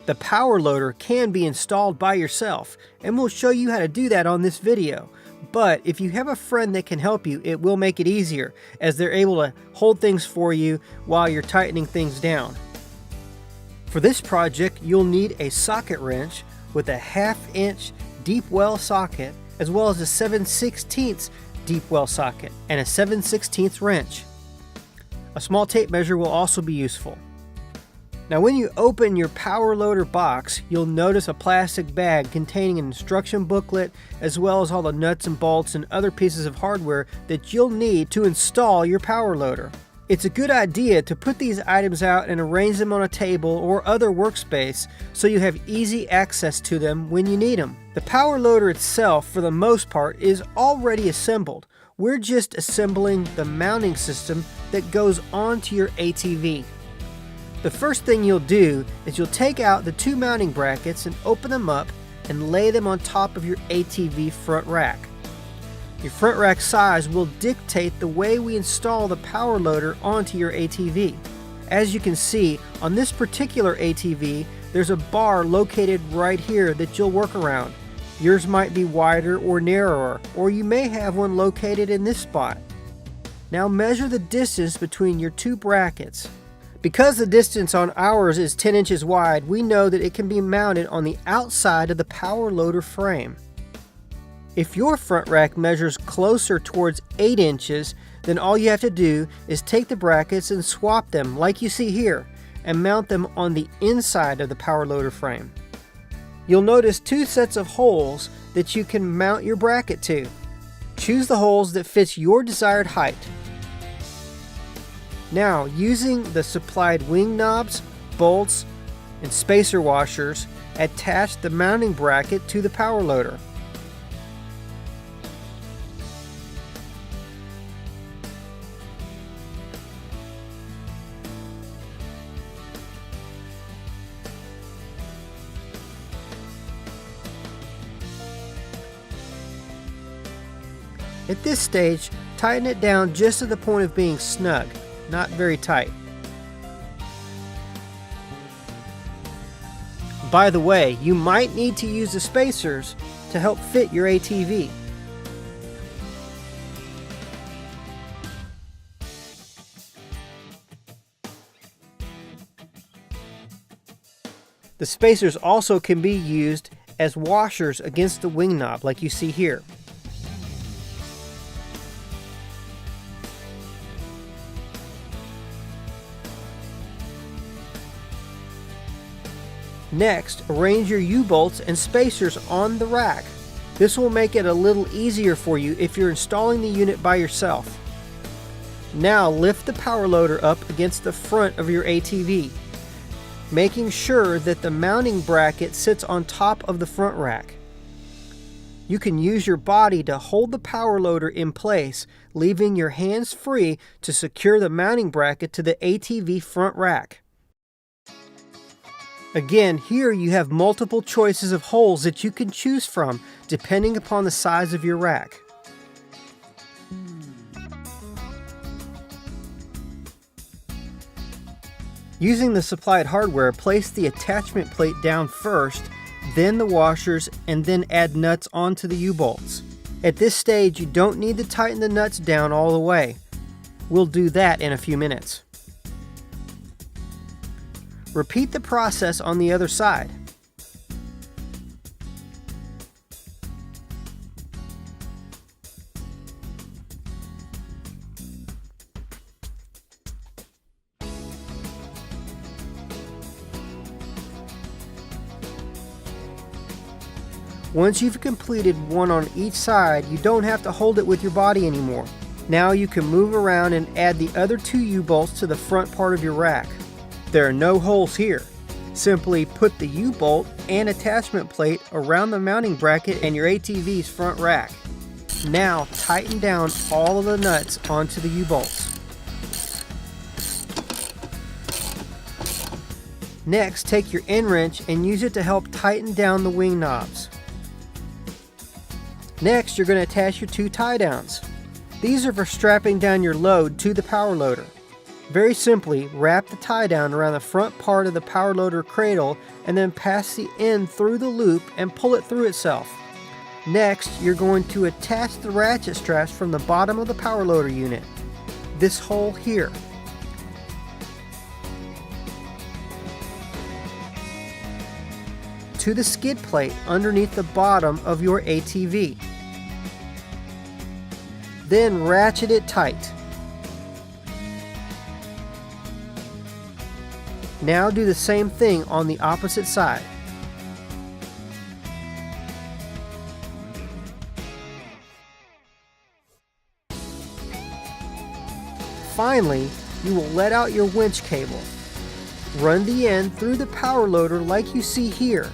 The power loader can be installed by yourself, and we'll show you how to do that on this video. But if you have a friend that can help you, it will make it easier, as they're able to hold things for you while you're tightening things down. For this project, you'll need a socket wrench with a 1/2 inch deep well socket, as well as a 7/16 deep well socket and a 7/16 wrench. A small tape measure will also be useful. Now when you open your power loader box, you'll notice a plastic bag containing an instruction booklet, as well as all the nuts and bolts and other pieces of hardware that you'll need to install your power loader. It's a good idea to put these items out and arrange them on a table or other workspace so you have easy access to them when you need them. The power loader itself, for the most part, is already assembled. We're just assembling the mounting system that goes onto your ATV. The first thing you'll do is you'll take out the 2 mounting brackets and open them up and lay them on top of your ATV front rack. Your front rack size will dictate the way we install the power loader onto your ATV. As you can see, on this particular ATV, there's a bar located right here that you'll work around. Yours might be wider or narrower, or you may have one located in this spot. Now measure the distance between your 2 brackets. Because the distance on ours is 10 inches wide, we know that it can be mounted on the outside of the power loader frame. If your front rack measures closer towards 8 inches, then all you have to do is take the brackets and swap them like you see here and mount them on the inside of the power loader frame. You'll notice 2 sets of holes that you can mount your bracket to. Choose the holes that fits your desired height. Now, using the supplied wing knobs, bolts, and spacer washers, attach the mounting bracket to the power loader. At this stage, tighten it down just to the point of being snug, not very tight. By the way, you might need to use the spacers to help fit your ATV. The spacers also can be used as washers against the wing knob like you see here. Next, arrange your U-bolts and spacers on the rack. This will make it a little easier for you if you're installing the unit by yourself. Now lift the power loader up against the front of your ATV, making sure that the mounting bracket sits on top of the front rack. You can use your body to hold the power loader in place, leaving your hands free to secure the mounting bracket to the ATV front rack. Again, here you have multiple choices of holes that you can choose from, depending upon the size of your rack. Using the supplied hardware, place the attachment plate down first, then the washers, and then add nuts onto the U-bolts. At this stage, you don't need to tighten the nuts down all the way. We'll do that in a few minutes. Repeat the process on the other side. Once you've completed one on each side, you don't have to hold it with your body anymore. Now you can move around and add the other 2 U-bolts to the front part of your rack. There are no holes here. Simply put the U-bolt and attachment plate around the mounting bracket and your ATV's front rack. Now tighten down all of the nuts onto the U-bolts. Next, take your end wrench and use it to help tighten down the wing knobs. Next, you're going to attach your 2 tie downs. These are for strapping down your load to the power loader. Very simply, wrap the tie down around the front part of the PowerLoader cradle and then pass the end through the loop and pull it through itself. Next, you're going to attach the ratchet straps from the bottom of the PowerLoader unit, this hole here. To the skid plate underneath the bottom of your ATV. Then ratchet it tight. Now do the same thing on the opposite side. Finally, you will let out your winch cable. Run the end through the PowerLoader like you see here.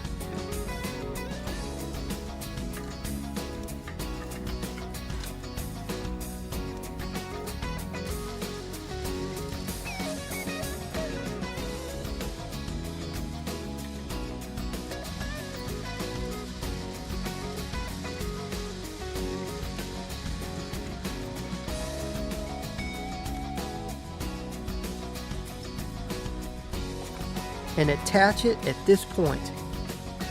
And attach it at this point.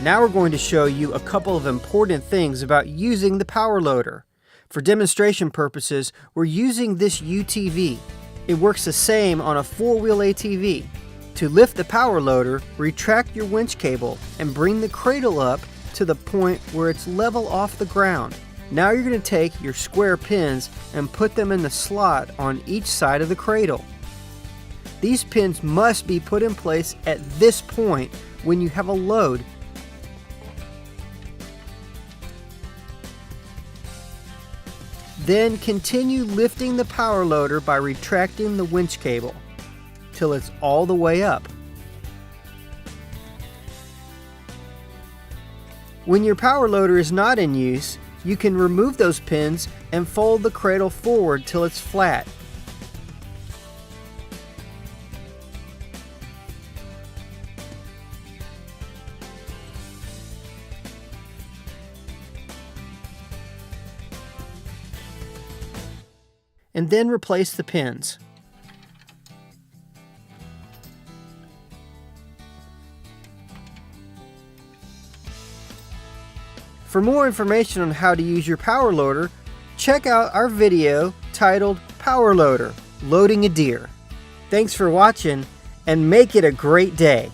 Now we're going to show you a couple of important things about using the PowerLoader. For demonstration purposes, we're using this UTV. It works the same on a 4-wheel ATV. To lift the PowerLoader, retract your winch cable and bring the cradle up to the point where it's level off the ground. Now you're going to take your square pins and put them in the slot on each side of the cradle. These pins must be put in place at this point when you have a load. Then continue lifting the PowerLoader by retracting the winch cable till it's all the way up. When your PowerLoader is not in use, you can remove those pins and fold the cradle forward till it's flat. And then replace the pins. For more information on how to use your PowerLoader, check out our video titled PowerLoader, Loading a Deer. Thanks for watching, and make it a great day.